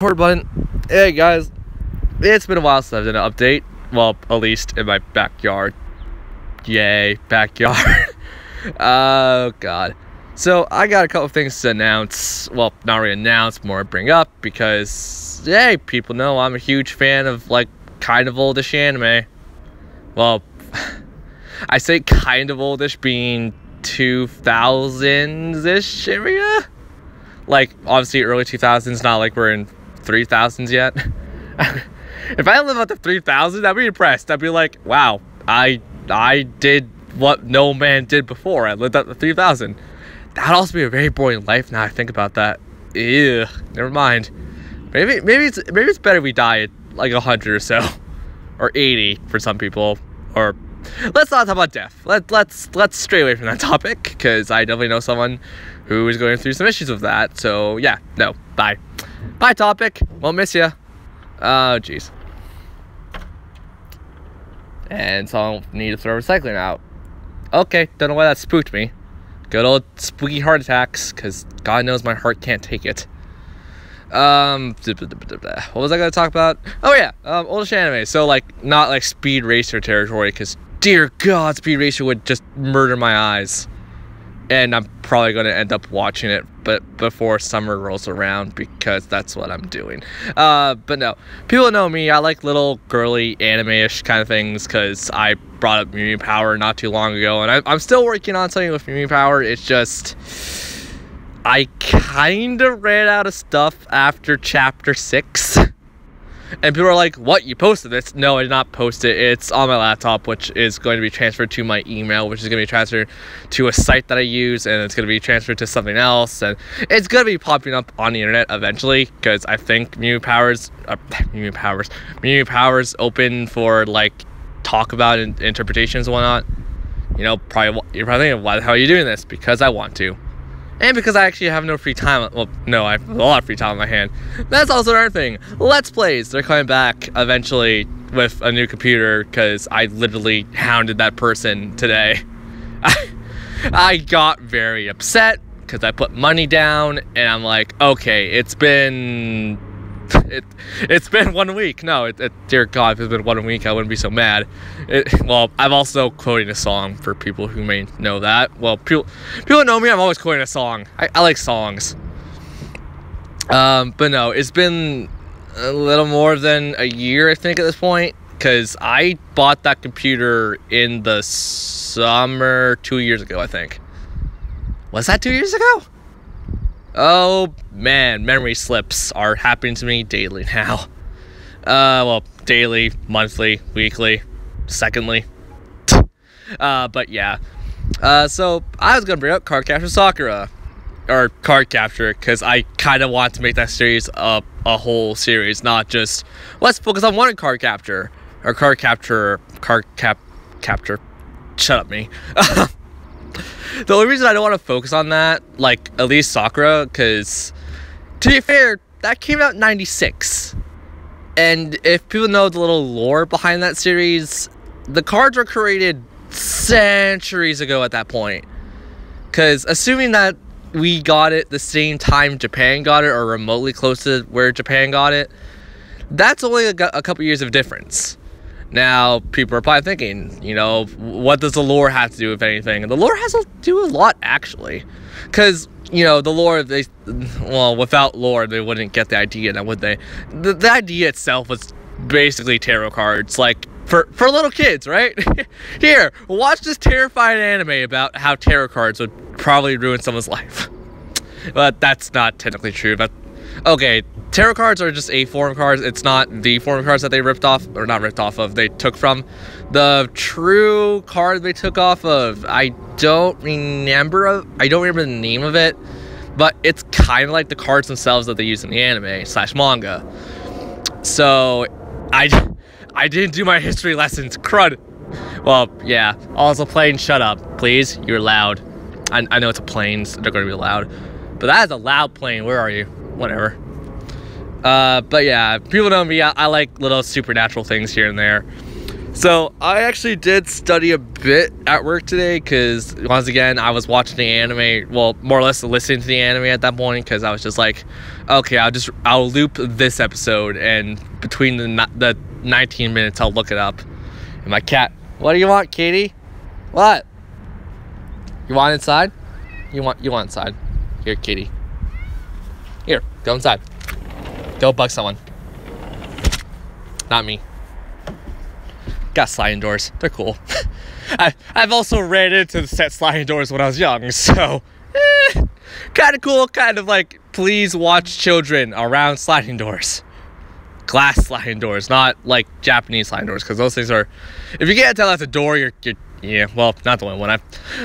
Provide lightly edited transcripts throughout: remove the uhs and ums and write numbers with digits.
Record button. Hey guys, it's been a while since I've done an update. Well, at least in my backyard. Yay, backyard. Oh god. So I got a couple of things to announce. Well, not really announce, more bring up, because hey, people know I'm a huge fan of like kind of oldish anime. Well, I say kind of oldish being 2000s-ish area. Like obviously early 2000s, not like we're in 3000s yet. If I live up to 3000, I'd be impressed. I'd be like, wow, I did what no man did before. I lived up to 3000. That'd also be a very boring life now I think about that. Ew, never mind. Maybe it's better we die at like 100 or so, or 80 for some people. Or let's not talk about death. Let's stray away from that topic, because I definitely know someone who is going through some issues with that. So yeah, no, bye. Bye topic. Won't miss ya. Oh jeez. And so I'll need to throw recycling out. Okay, don't know why that spooked me. Good old spooky heart attacks, because God knows my heart can't take it. What was I going to talk about? Oh yeah, oldish anime. So like, not like Speed Racer territory, because dear God, Speed Racer would just murder my eyes. And I'm probably going to end up watching it, but before summer rolls around, because that's what I'm doing. But no, people know me. I like little girly anime-ish kind of things, because I brought up Mew Power not too long ago, and I'm still working on something with Mew Power. It's just I kind of ran out of stuff after chapter 6. And people are like, what, you posted this? No, I did not post it. It's on my laptop, which is going to be transferred to my email, which is going to be transferred to a site that I use, and it's going to be transferred to something else, and it's going to be popping up on the internet eventually, because I think Mew Powers open for like talk about interpretations and whatnot. You know, you're probably thinking, why the hell are you doing this? Because I want to. And because I actually have no free time. Well, no, I have a lot of free time on my hand. That's also another thing. Let's Plays. They're coming back eventually with a new computer, because I literally hounded that person today. I got very upset because I put money down, and I'm like, okay, it's been 1 week. No, dear God, if it's been 1 week, I wouldn't be so mad. Well, I'm also quoting a song for people who may know that. Well, people know me. I'm always quoting a song. I like songs. But no, it's been a little more than a year, I think, at this point, because I bought that computer in the summer 2 years ago, I think. Was that 2 years ago? Oh man, memory slips are happening to me daily now. Well, daily, monthly, weekly, secondly. But yeah. So I was gonna bring up Cardcaptor Sakura, or Cardcaptor, because I kind of want to make that series a whole series, not just let's focus on one Cardcaptor or Cardcaptor. Shut up, me. The only reason I don't want to focus on that, like, at least Sakura, because, to be fair, that came out in 96. And if people know the little lore behind that series, the cards were created centuries ago at that point. Because, assuming that we got it the same time Japan got it, or remotely close to where Japan got it, that's only a couple years of difference. Now, people are probably thinking, you know, what does the lore have to do with anything? And the lore has to do a lot, actually. Because, you know, the lore, well, without lore, they wouldn't get the idea, now would they? The idea itself was basically tarot cards, like, for little kids, right? Here, watch this terrifying anime about how tarot cards would probably ruin someone's life. But that's not technically true. But okay, tarot cards are just a form of cards. It's not the form of cards that they ripped off, or not ripped off of, they took from. The true card they took off of, I don't remember the name of it, but it's kind of like the cards themselves that they use in the anime / manga. So I didn't do my history lessons, crud. Well, yeah, also plane, shut up, please, you're loud. I know it's a plane, so they're going to be loud, but that is a loud plane. Where are you? Whatever. But yeah, people know me. I like little supernatural things here and there. So I actually did study a bit at work today because once again I was watching the anime, well, more or less listening to the anime at that point, because I was just like, okay, I'll loop this episode, and between the 19 minutes I'll look it up. And my cat, what do you want, Katie? What? You want inside? You want inside? Here, Katie. Here, go inside. Go bug someone. Not me. Got sliding doors. They're cool. I've also ran into the set sliding doors when I was young, so kind of cool. Kind of like, please watch children around sliding doors. Glass sliding doors, not like Japanese sliding doors, because those things are, if you can't tell that's a door, you're yeah, well, not the only one.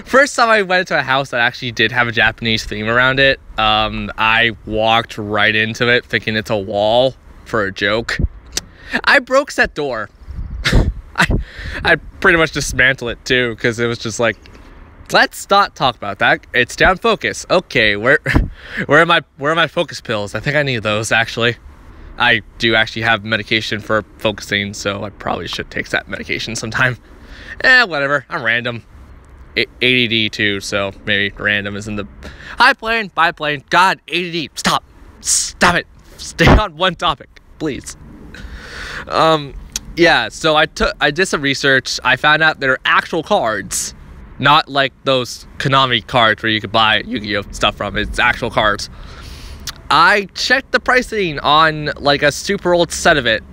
First time I went into a house that actually did have a Japanese theme around it, I walked right into it thinking it's a wall for a joke. I broke that door. I pretty much dismantled it too, because it was just like, let's not talk about that. It's down focus. Okay, where are my focus pills? I think I need those actually. I do actually have medication for focusing, so I probably should take that medication sometime. Whatever. I'm random. ADD too, so maybe random isn't the. Hi plane, bye plane. God, ADD. Stop it. Stay on one topic, please. Yeah, so I did some research. I found out there are actual cards, not like those Konami cards where you could buy Yu-Gi-Oh stuff from. It's actual cards. I checked the pricing on like a super old set of it.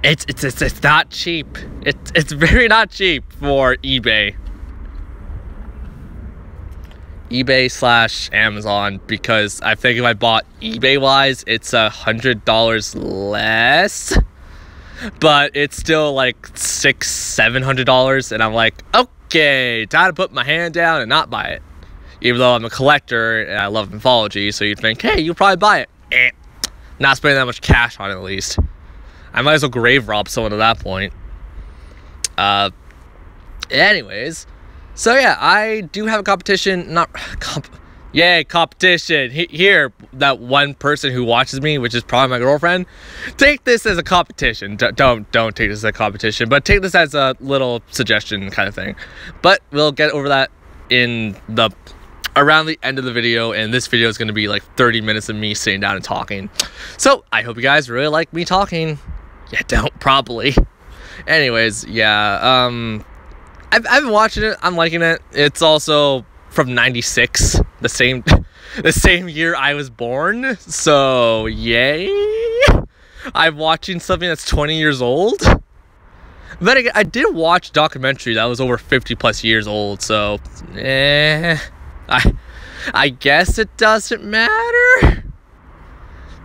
It's not cheap. It's very not cheap for eBay. eBay/Amazon, because I think if I bought eBay wise, it's $100 less. But it's still like $600-700, and I'm like, okay, time to put my hand down and not buy it. Even though I'm a collector and I love mythology, so you'd think, hey, you'll probably buy it. Not spending that much cash on it, at least. I might as well grave rob someone at that point. Anyways, so yeah, I do have a competition. Yay, competition. Here, that one person who watches me, which is probably my girlfriend, take this as a competition. Don't take this as a competition, but take this as a little suggestion kind of thing. But we'll get over that in around the end of the video, and this video is going to be like 30 minutes of me sitting down and talking. So I hope you guys really like me talking. Yeah, don't, probably. Anyways, yeah, I've been watching it. I'm liking it. It's also from '96, the same year I was born. So yay! I'm watching something that's 20 years old. But again, I did watch a documentary that was over 50+ years old. So, I guess it doesn't matter.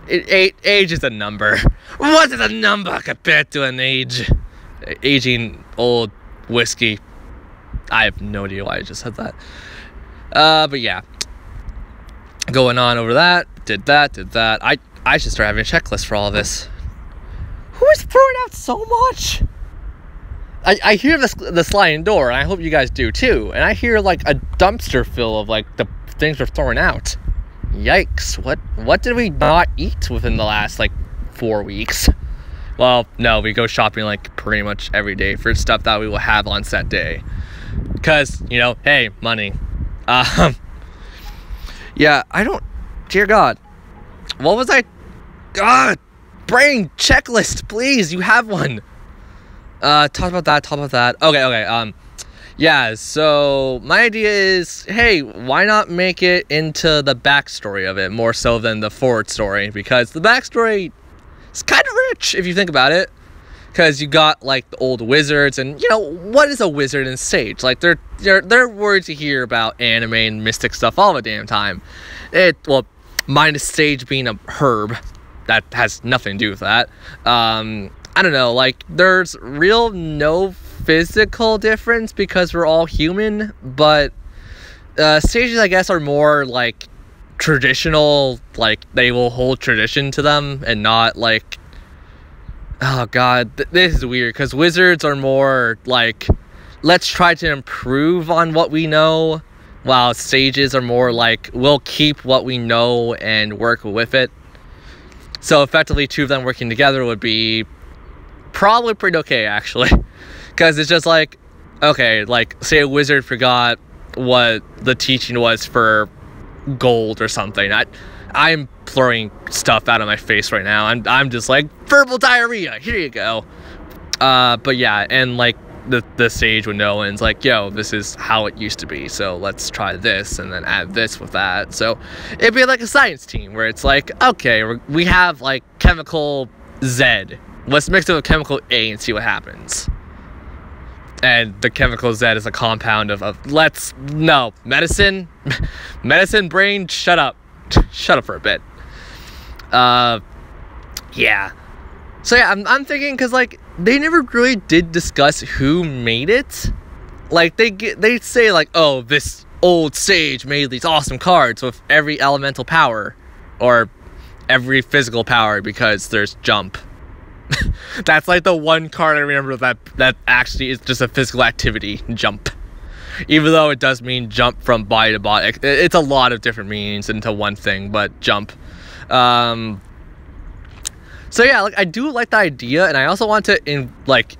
Age is a number. What is a number compared to an age? Aging old whiskey. I have no idea why I just said that. But yeah. Going on over that. Did that. I should start having a checklist for all of this. Who is throwing out so much? I hear the sliding door, and I hope you guys do too. And I hear like a dumpster full of like the things we're throwing out. Yikes, what did we not eat within the last like 4 weeks? Well, no, we go shopping like pretty much every day for stuff that we will have on set day, because, you know, hey, money. Yeah, dear God, what was I, God, brain checklist, please, you have one. Talk about that. Okay, yeah, so my idea is, hey, why not make it into the backstory of it more so than the forward story? Because the backstory is kind of rich if you think about it. Because you got like the old wizards, and you know, what is a wizard and sage? Like they're words you hear about anime and mystic stuff all the damn time. Well, minus sage being a herb, that has nothing to do with that. I don't know, like there's no physical difference because we're all human, but sages, I guess, are more like traditional, like they will hold tradition to them and not like, oh God, this is weird, because wizards are more like, let's try to improve on what we know, while sages are more like, we'll keep what we know and work with it. So effectively, two of them working together would be probably pretty okay, actually. Because it's just like, okay, like, say a wizard forgot what the teaching was for gold or something. I'm throwing stuff out of my face right now. I'm just like, verbal diarrhea, here you go. But yeah, and like the sage would know, and it's like, yo, this is how it used to be, so let's try this and then add this with that. So it'd be like a science team where it's like, okay, we have like chemical Z, let's mix it with chemical A and see what happens. And the chemical Z is a compound of medicine brain, shut up for a bit. Yeah. So yeah, I'm thinking, because like they never really did discuss who made it. Like they say like, oh, this old sage made these awesome cards with every elemental power or every physical power, because there's jump. That's like the one card I remember that actually is just a physical activity, jump. Even though it does mean jump from body to body, it's a lot of different meanings into one thing, but jump. So yeah, like I do like the idea, and I also want to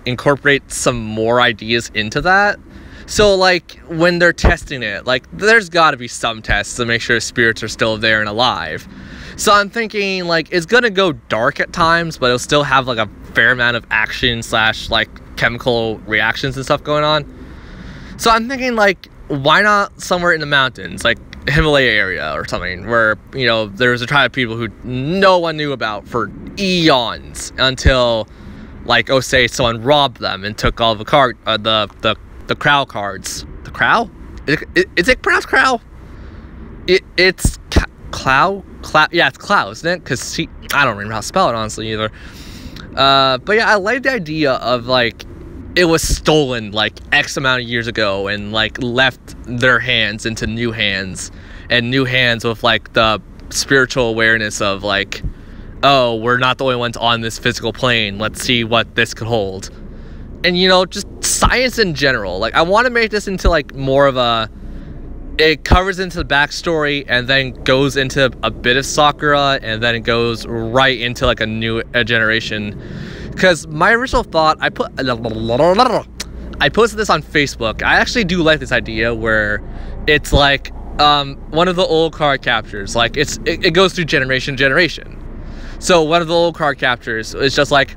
incorporate some more ideas into that. So like when they're testing it, like there's got to be some tests to make sure spirits are still there and alive. So I'm thinking like it's gonna go dark at times, but it'll still have like a fair amount of action / like chemical reactions and stuff going on. So I'm thinking like, why not somewhere in the mountains, like Himalaya area or something, where, you know, there was a tribe of people who no one knew about for eons, until like, oh, say someone robbed them and took all the crow cards. The crow? Is it pronounced crow? It's clow? Yeah, it's clow, isn't it? Because I don't remember how to spell it, honestly, either. But yeah, I like the idea of like, it was stolen like X amount of years ago and like left their hands into new hands, and new hands with like the spiritual awareness of like, oh, we're not the only ones on this physical plane, let's see what this could hold. And, you know, just science in general. Like, I want to make this into like more of a, it covers into the backstory and then goes into a bit of Sakura, and then it goes right into like a new generation. Because my original thought, I posted this on Facebook. I actually do like this idea where it's like one of the old card captors. Like it goes through generation to generation. So one of the old card captors is just like,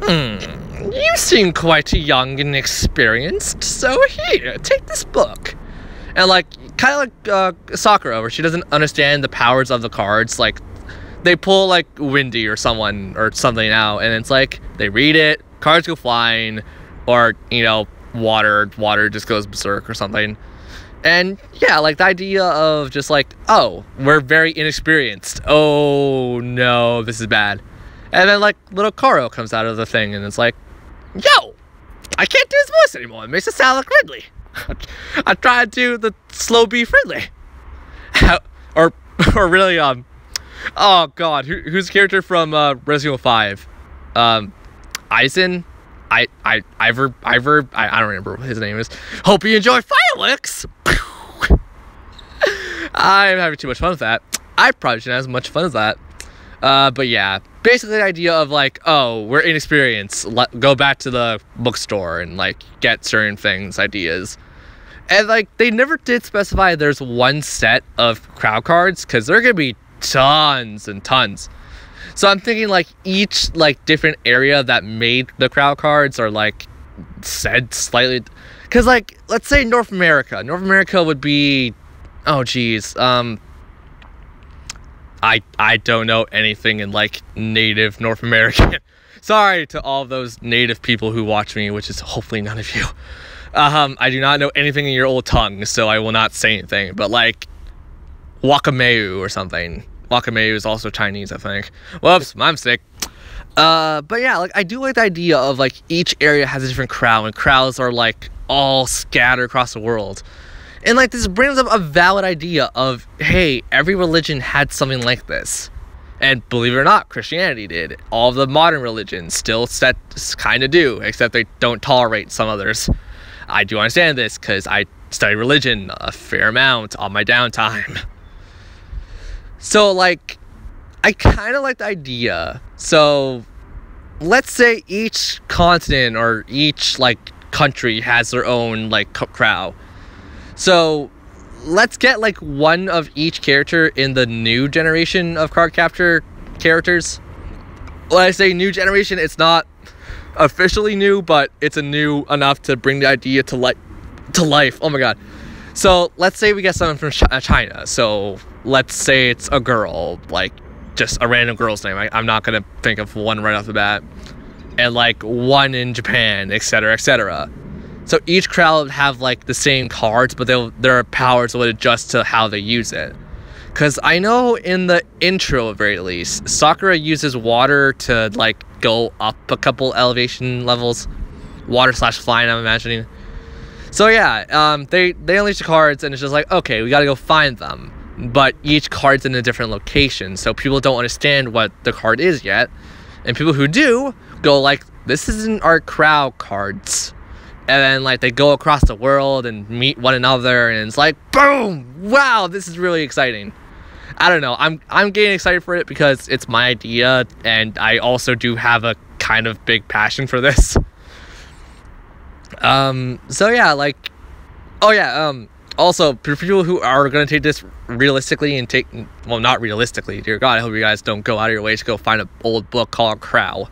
you seem quite young and experienced, so here, take this book. And like, kind of like Sakura, where she doesn't understand the powers of the cards. Like, they pull like Windy or someone or something out, and it's like they read it, cards go flying, or, you know, water just goes berserk or something. And yeah, like the idea of just like, oh, we're very inexperienced, oh no, this is bad. And then like little Karo comes out of the thing, and it's like, yo, I can't do his voice anymore, it makes it sound like Ridley. I tried to do the slow beef Ridley. or really, oh god, who's the character from Resident Evil 5? Eisen? Ivor, I don't remember what his name is. Hope you enjoy fireworks! I'm having too much fun with that. I probably shouldn't have as much fun as that. But yeah, basically the idea of like, oh, we're inexperienced, go back to the bookstore and like get certain things, ideas. And like, they never did specify there's one set of crowd cards, because there are gonna be tons and tons. So I'm thinking like each like different area that made the crowd cards are like said slightly, because like, let's say North America would be, oh geez, I don't know anything in like native North American. Sorry to all those native people who watch me, which is hopefully none of you. I do not know anything in your old tongue, so I will not say anything, but like Wakameu or something. Wakameu is also Chinese, I think. Whoops, I'm sick. But yeah, like I do like the idea of like each area has a different crow, and crows are like all scattered across the world. And like this brings up a valid idea of, hey, every religion had something like this. And believe it or not, Christianity did. All of the modern religions still kind of do, except they don't tolerate some others. I do understand this because I study religion a fair amount on my downtime. So like, I kind of like the idea. So let's say each continent or each like country has their own like crow. So let's get like one of each character in the new generation of cardcaptor characters. When I say new generation, it's not officially new, but it's a new enough to bring the idea to life. Oh my god. So let's say we get someone from China. So let's say it's a girl, like just a random girl's name. I'm not gonna think of one right off the bat. And like one in Japan, etc., etc. So each crowd would have like the same cards, but their powers would adjust to how they use it. Because I know in the intro, at very least, Sakura uses water to like go up a couple elevation levels. Water / flying, I'm imagining. So yeah, they unleash the cards, and it's just like, okay, we gotta go find them. But each card's in a different location, so people don't understand what the card is yet. And people who do go like, this isn't our crowd cards. And then like they go across the world and meet one another, and it's like, boom! Wow, this is really exciting. I don't know, I'm getting excited for it because it's my idea, and I also do have a kind of big passion for this. So yeah, like, oh yeah, also, for people who are going to take this realistically and well, not realistically, dear God, I hope you guys don't go out of your way to go find an old book called Crow.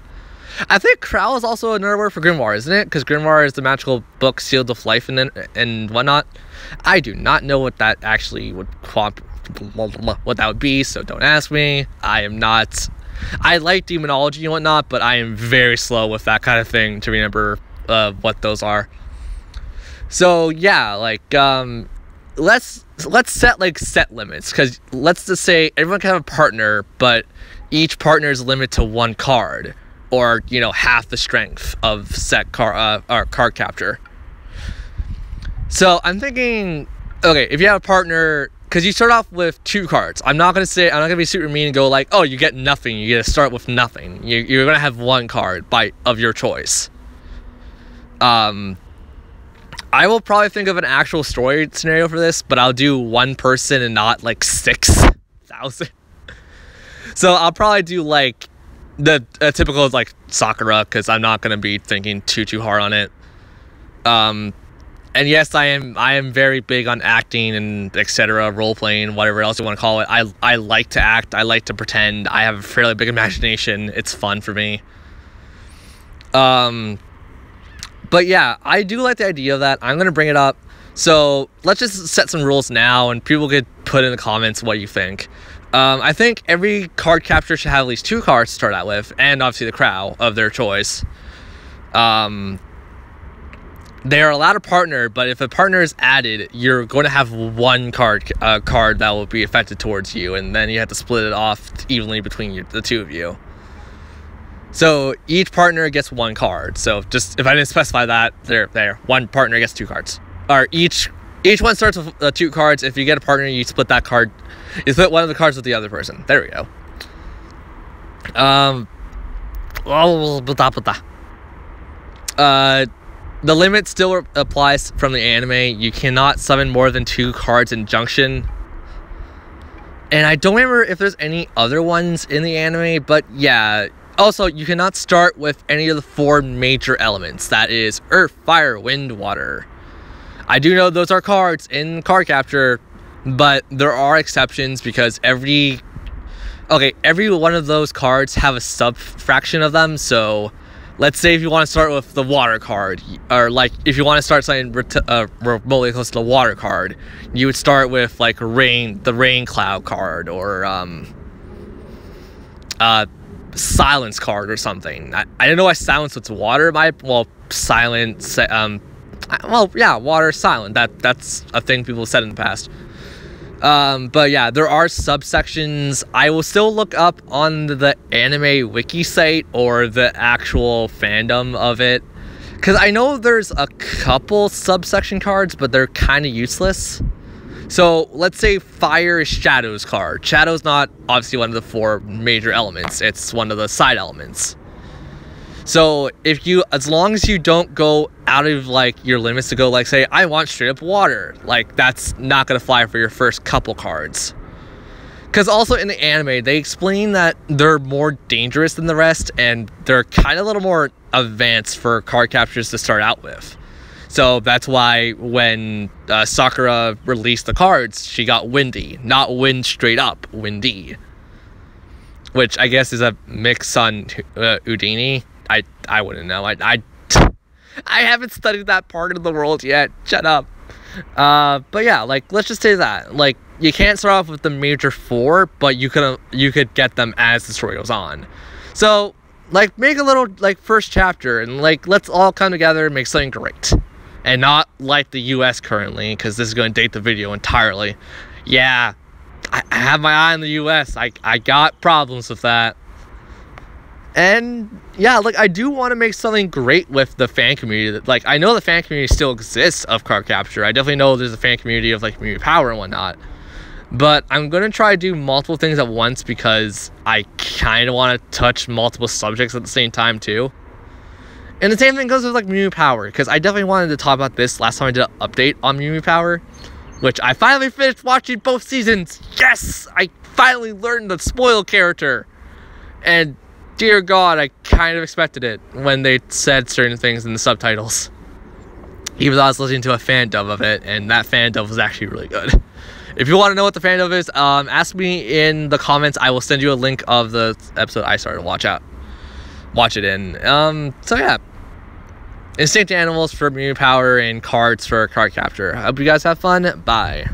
I think Crow is also another word for grimoire, isn't it? Because grimoire is the magical book sealed with life and whatnot. I do not know what that actually would what that would be, so don't ask me. I like demonology and whatnot, but I am very slow with that kind of thing to remember what those are. So yeah, like let's set limits, because let's just say everyone can have a partner, but each partner is limited to one card, or you know, half the strength of set card capture. So I'm thinking, okay, if you have a partner, because you start off with 2 cards. I'm not gonna be super mean and go like, oh, you get nothing. You get to start with nothing. You're gonna have 1 card of your choice. I will probably think of an actual story scenario for this, but I'll do 1 person and not like 6,000. So I'll probably do like the typical like Sakura, because I'm not gonna be thinking too hard on it. And yes, I am very big on acting and etc., role playing, whatever else you want to call it. I like to act. I like to pretend. I have a fairly big imagination. It's fun for me. But yeah, I do like the idea of that. I'm going to bring it up. So let's just set some rules now, and people could put in the comments what you think. I think every card capture should have at least 2 cards to start out with, and obviously the crow of their choice. They are allowed a partner, but if a partner is added, you're going to have 1 card that will be affected towards you, and then you have to split it off evenly between the 2 of you. So each partner gets 1 card. So just if I didn't specify that, there, 1 partner gets 2 cards. Or each one starts with 2 cards. If you get a partner, you split that card. You split one of the cards with the other person. There we go. The limit still applies from the anime. You cannot summon more than 2 cards in Junction. And I don't remember if there's any other ones in the anime, but yeah. Also, you cannot start with any of the 4 major elements. That is Earth, Fire, Wind, Water. I do know those are cards in card capture, but there are exceptions because every one of those cards have a sub-fraction of them. So let's say if you want to start with the water card, or like if you want to start something remotely close to the water card, you would start with like the rain cloud card, or silence card or something. I didn't know why silence was water. Silence. Water silent. That's a thing people have said in the past. But yeah, there are subsections. I will still look up on the anime wiki site or the actual fandom of it, because I know there's a couple subsection cards, but they're kind of useless. So let's say Fire is Shadow's card. Shadow's not obviously one of the 4 major elements. It's one of the side elements. So as long as you don't go out of like your limits to go like, say, I want straight up water, like that's not gonna fly for your first couple cards. Because also in the anime, they explain that they're more dangerous than the rest, and they're kind of a little more advanced for card captors to start out with. So that's why when Sakura released the cards, she got windy. Not wind straight up, windy. Which I guess is a mix on Houdini. I wouldn't know. I haven't studied that part of the world yet. Shut up. But yeah, like, let's just say that. Like, you can't start off with the major 4, but you could get them as the story goes on. So, like, make a little, like, first chapter, and, like, let's all come together and make something great. And not like the US currently, because this is going to date the video entirely. Yeah, I have my eye on the US. I got problems with that. And yeah, like, I do want to make something great with the fan community. Like, I know the fan community still exists of card capture. I definitely know there's a fan community of, like, community power and whatnot. But I'm going to try to do multiple things at once because I kind of want to touch multiple subjects at the same time too. And the same thing goes with, like, Mew Power, because I definitely wanted to talk about this last time I did an update on Mew Power, which I finally finished watching both seasons. Yes! I finally learned the spoil character. And dear God, I kind of expected it when they said certain things in the subtitles. Even though I was listening to a fan dub of it, and that fan dub was actually really good. If you want to know what the fan dub is, ask me in the comments. I will send you a link of the episode I started to watch it in. So yeah. Instinct animals for Mew Power and cards for card capture. I hope you guys have fun. Bye.